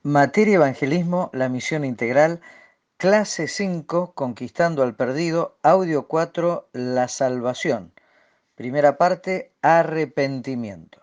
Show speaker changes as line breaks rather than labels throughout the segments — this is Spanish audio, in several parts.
Materia Evangelismo, la misión integral, clase 5, Conquistando al Perdido, audio 4, la salvación. Primera parte, arrepentimiento.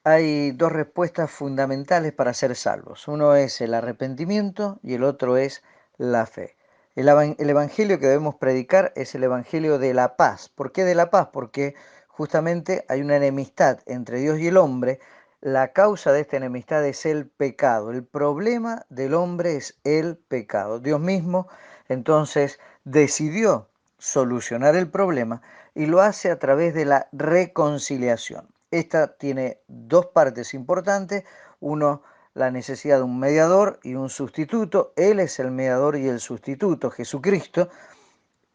Hay dos respuestas fundamentales para ser salvos. Uno es el arrepentimiento y el otro es la fe. El evangelio que debemos predicar es el evangelio de la paz. ¿Por qué de la paz? Porque justamente hay una enemistad entre Dios y el hombre. La causa de esta enemistad es el pecado. El problema del hombre es el pecado. Dios mismo entonces decidió solucionar el problema y lo hace a través de la reconciliación. Esta tiene dos partes importantes. Uno, la necesidad de un mediador y un sustituto. Él es el mediador y el sustituto, Jesucristo.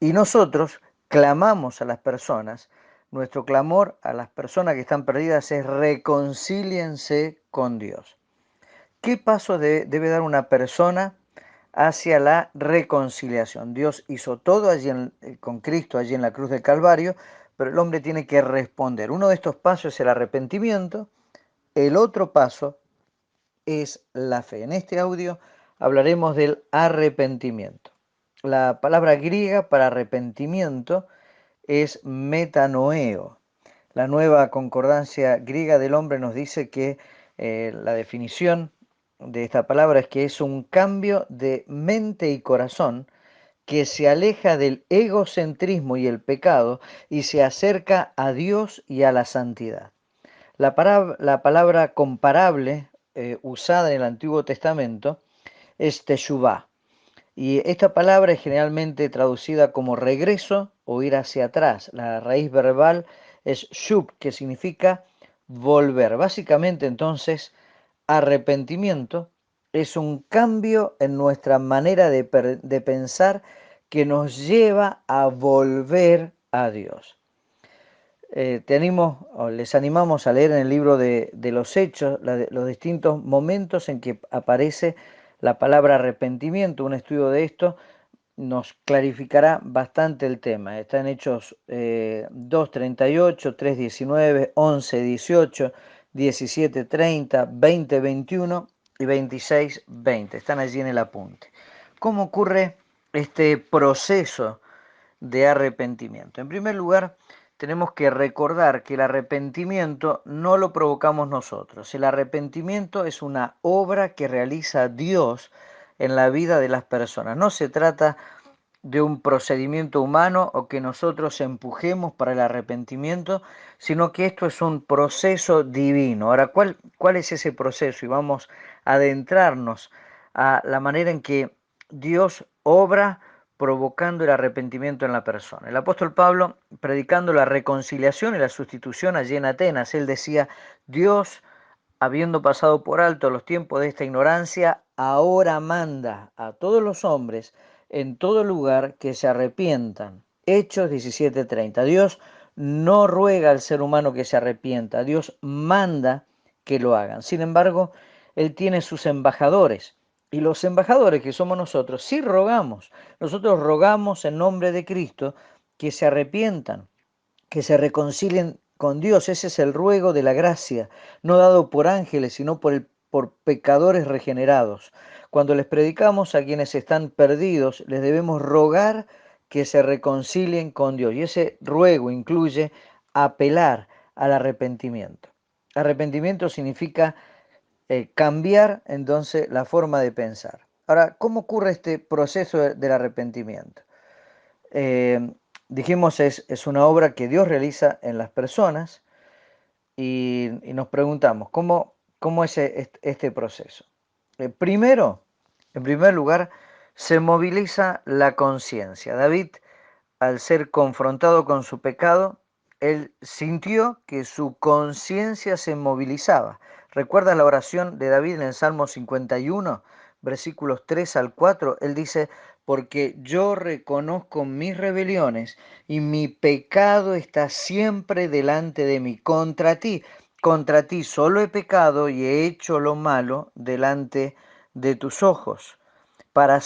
Y nosotros clamamos a las personas. Nuestro clamor a las personas que están perdidas es reconcíliense con Dios. ¿Qué paso debe dar una persona hacia la reconciliación? Dios hizo todo allí con Cristo, allí en la cruz del Calvario, pero el hombre tiene que responder. Uno de estos pasos es el arrepentimiento, el otro paso es la fe. En este audio hablaremos del arrepentimiento. La palabra griega para arrepentimiento es metanoeo. La nueva concordancia griega del hombre nos dice que la definición de esta palabra es que es un cambio de mente y corazón que se aleja del egocentrismo y el pecado y se acerca a Dios y a la santidad. La palabra comparable usada en el Antiguo Testamento es teshuvah. Y esta palabra es generalmente traducida como regreso o ir hacia atrás. La raíz verbal es shub, que significa volver. Básicamente, entonces, arrepentimiento es un cambio en nuestra manera de pensar que nos lleva a volver a Dios. Les animamos a leer en el libro de los Hechos los distintos momentos en que aparece la palabra arrepentimiento. Un estudio de esto nos clarificará bastante el tema. Está en Hechos 2:38, 3:19, 11:18, 17:30, 20:21 y 26:20. Están allí en el apunte. ¿Cómo ocurre este proceso de arrepentimiento? En primer lugar, tenemos que recordar que el arrepentimiento no lo provocamos nosotros. El arrepentimiento es una obra que realiza Dios en la vida de las personas. No se trata de un procedimiento humano o que nosotros empujemos para el arrepentimiento, sino que esto es un proceso divino. Ahora, ¿cuál es ese proceso? Y vamos a adentrarnos a la manera en que Dios obra provocando el arrepentimiento en la persona. El apóstol Pablo, predicando la reconciliación y la sustitución allí en Atenas, él decía: Dios, habiendo pasado por alto los tiempos de esta ignorancia, ahora manda a todos los hombres en todo lugar que se arrepientan. Hechos 17:30. Dios no ruega al ser humano que se arrepienta, Dios manda que lo hagan. Sin embargo, Él tiene sus embajadores. Y los embajadores, que somos nosotros, sí rogamos. Nosotros rogamos en nombre de Cristo que se arrepientan, que se reconcilien con Dios. Ese es el ruego de la gracia, no dado por ángeles, sino por pecadores regenerados. Cuando les predicamos a quienes están perdidos, les debemos rogar que se reconcilien con Dios. Y ese ruego incluye apelar al arrepentimiento. Arrepentimiento significa cambiar entonces la forma de pensar. Ahora, ¿cómo ocurre este proceso del arrepentimiento? Eh, Dijimos, es una obra que Dios realiza en las personas y nos preguntamos, ¿cómo es este proceso? Primero, en primer lugar, se moviliza la conciencia. David, al ser confrontado con su pecado, él sintió que su conciencia se movilizaba. ¿Recuerdas la oración de David en el Salmo 51, versículos 3 al 4? Él dice: porque yo reconozco mis rebeliones y mi pecado está siempre delante de mí. Contra ti solo he pecado y he hecho lo malo delante de tus ojos, para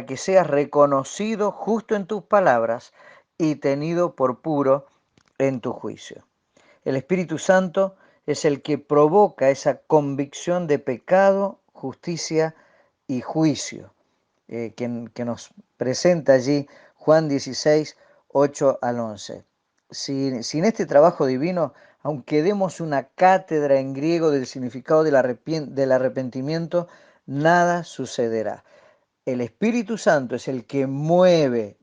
que seas reconocido justo en tus palabras y tenido por puro en tu juicio. El Espíritu Santo es el que provoca esa convicción de pecado justicia y juicio, que nos presenta allí Juan 16, 8 al 11. Sin este trabajo divino, aunque demos una cátedra en griego del significado del arrepentimiento, nada sucederá. El Espíritu Santo es el que mueve,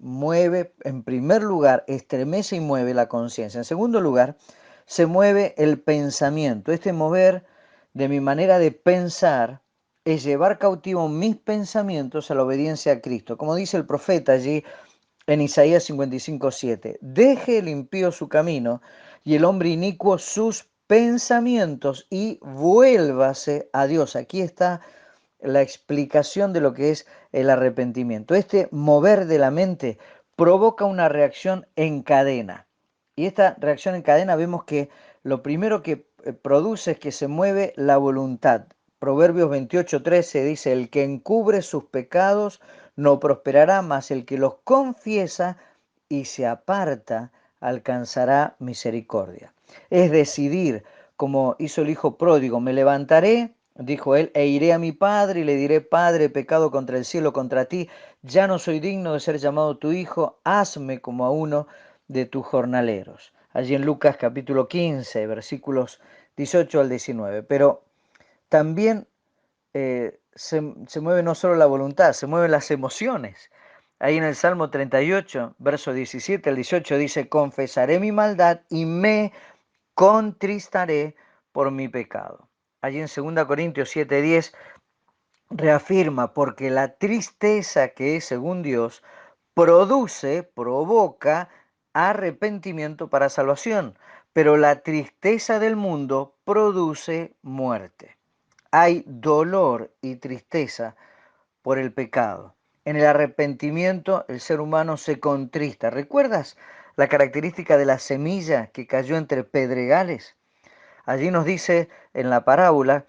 en primer lugar, estremece y mueve la conciencia. En segundo lugar, se mueve el pensamiento. Este mover de mi manera de pensar es llevar cautivo mis pensamientos a la obediencia a Cristo. Como dice el profeta allí en Isaías 55:7, deje el impío su camino y el hombre inicuo sus pensamientos y vuélvase a Dios. Aquí está la explicación de lo que es el arrepentimiento. Este mover de la mente provoca una reacción en cadena. Y esta reacción en cadena vemos que lo primero que produce es que se mueve la voluntad. Proverbios 28:13 dice, el que encubre sus pecados no prosperará, mas el que los confiesa y se aparta alcanzará misericordia. Es decidir, como hizo el hijo pródigo, me levantaré, dijo él, e iré a mi padre y le diré, Padre, he pecado contra el cielo, contra ti, ya no soy digno de ser llamado tu hijo, hazme como a uno de tus jornaleros. Allí en Lucas capítulo 15, versículos 18 al 19. Pero también se mueve no solo la voluntad, se mueven las emociones. Ahí en el Salmo 38, verso 17 al 18 dice, confesaré mi maldad y me contristaré por mi pecado. Allí en 2 Corintios 7:10 reafirma, porque la tristeza que es según Dios provoca arrepentimiento para salvación, pero la tristeza del mundo produce muerte. Hay dolor y tristeza por el pecado. En el arrepentimiento el ser humano se contrista. ¿Recuerdas la característica de la semilla que cayó entre pedregales? Allí nos dice en la parábola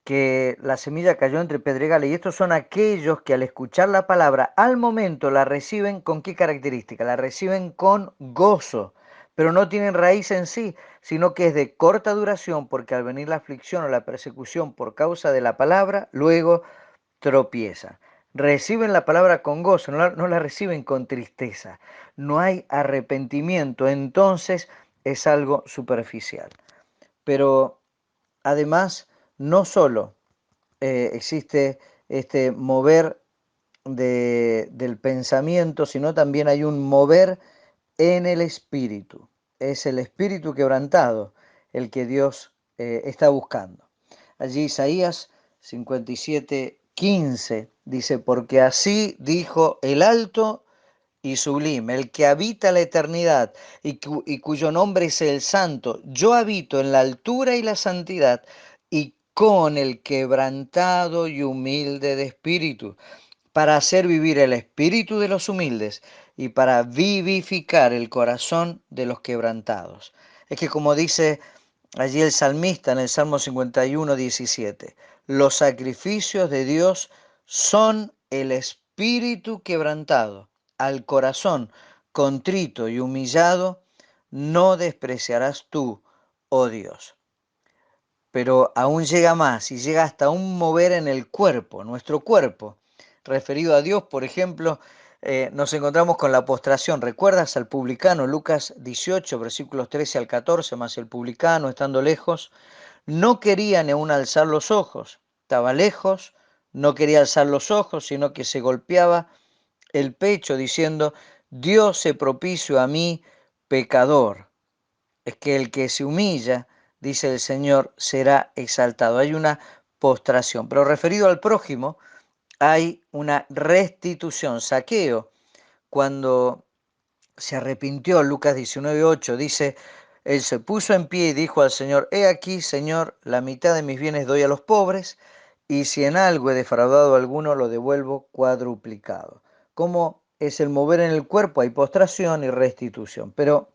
que la semilla cayó entre pedregales y estos son aquellos que al escuchar la palabra al momento la reciben con qué característica, la reciben con gozo, pero no tienen raíz en sí, sino que es de corta duración porque al venir la aflicción o la persecución por causa de la palabra, luego tropiezan. Reciben la palabra con gozo, no la reciben con tristeza. No hay arrepentimiento, entonces es algo superficial. Pero además, no solo existe este mover del pensamiento, sino también hay un mover en el espíritu. Es el espíritu quebrantado el que Dios está buscando. Allí Isaías 57:15 dice, porque así dijo el alto y sublime, el que habita la eternidad y cuyo nombre es el Santo. Yo habito en la altura y la santidad y con el quebrantado y humilde de espíritu, para hacer vivir el espíritu de los humildes y para vivificar el corazón de los quebrantados. Es que como dice allí el salmista en el Salmo 51:17, los sacrificios de Dios son el espíritu quebrantado, al corazón contrito y humillado, no despreciarás tú, oh Dios. Pero aún llega más y llega hasta un mover en el cuerpo, nuestro cuerpo. Referido a Dios, por ejemplo, nos encontramos con la postración. ¿Recuerdas al publicano? Lucas 18, versículos 13 al 14, más el publicano, estando lejos, no quería ni aún alzar los ojos. Estaba lejos, no quería alzar los ojos, sino que se golpeaba el pecho diciendo, Dios se propicio a mí, pecador. Es que el que se humilla, dice el Señor, será exaltado. Hay una postración. Pero referido al prójimo, hay una restitución. Saqueo, cuando se arrepintió, Lucas 19:8, dice, él se puso en pie y dijo al Señor, he aquí, Señor, la mitad de mis bienes doy a los pobres, y si en algo he defraudado a alguno, lo devuelvo cuadruplicado. ¿Cómo es el mover en el cuerpo? Hay postración y restitución. Pero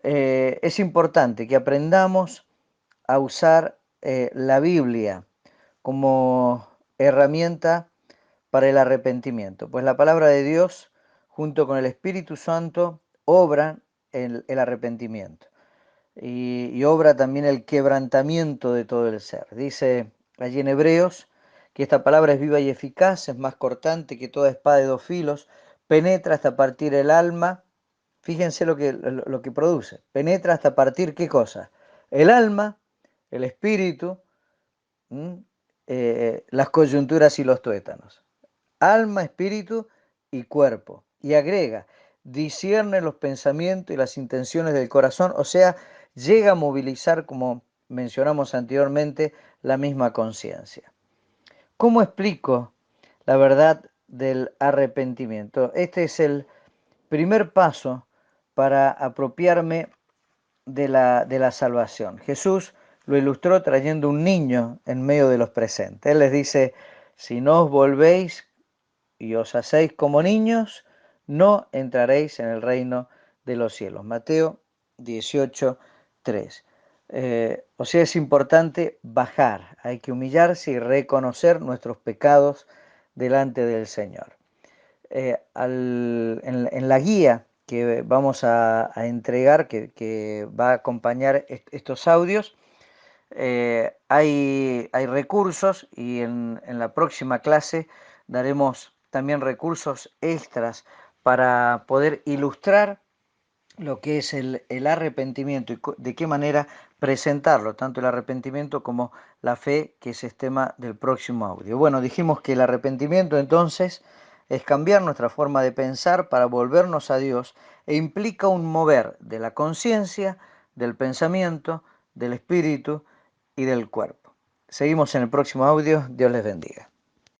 es importante que aprendamos a usar la Biblia como herramienta para el arrepentimiento, pues la palabra de Dios junto con el Espíritu Santo obra el arrepentimiento y obra también el quebrantamiento de todo el ser. Dice allí en Hebreos que esta palabra es viva y eficaz, es más cortante que toda espada de dos filos, penetra hasta partir el alma. Fíjense lo que produce. Penetra hasta partir ¿qué cosa? El alma, el espíritu, las coyunturas y los tuétanos. Alma, espíritu y cuerpo. Y agrega, discierne los pensamientos y las intenciones del corazón, o sea, llega a movilizar, como mencionamos anteriormente, la misma conciencia. ¿Cómo explico la verdad del arrepentimiento? Este es el primer paso para apropiarme de la salvación. Jesús lo ilustró trayendo un niño en medio de los presentes. Él les dice, si no os volvéis y os hacéis como niños, no entraréis en el reino de los cielos. Mateo 18:3. O sea, es importante bajar, hay que humillarse y reconocer nuestros pecados delante del Señor. En la guía que vamos a entregar, que va a acompañar estos audios, hay recursos y en la próxima clase daremos también recursos extras para poder ilustrar lo que es el arrepentimiento y de qué manera presentarlo, tanto el arrepentimiento como la fe, que es el tema del próximo audio. Bueno, dijimos que el arrepentimiento entonces es cambiar nuestra forma de pensar para volvernos a Dios e implica un mover de la conciencia, del pensamiento, del espíritu y del cuerpo. Seguimos en el próximo audio. Dios les bendiga.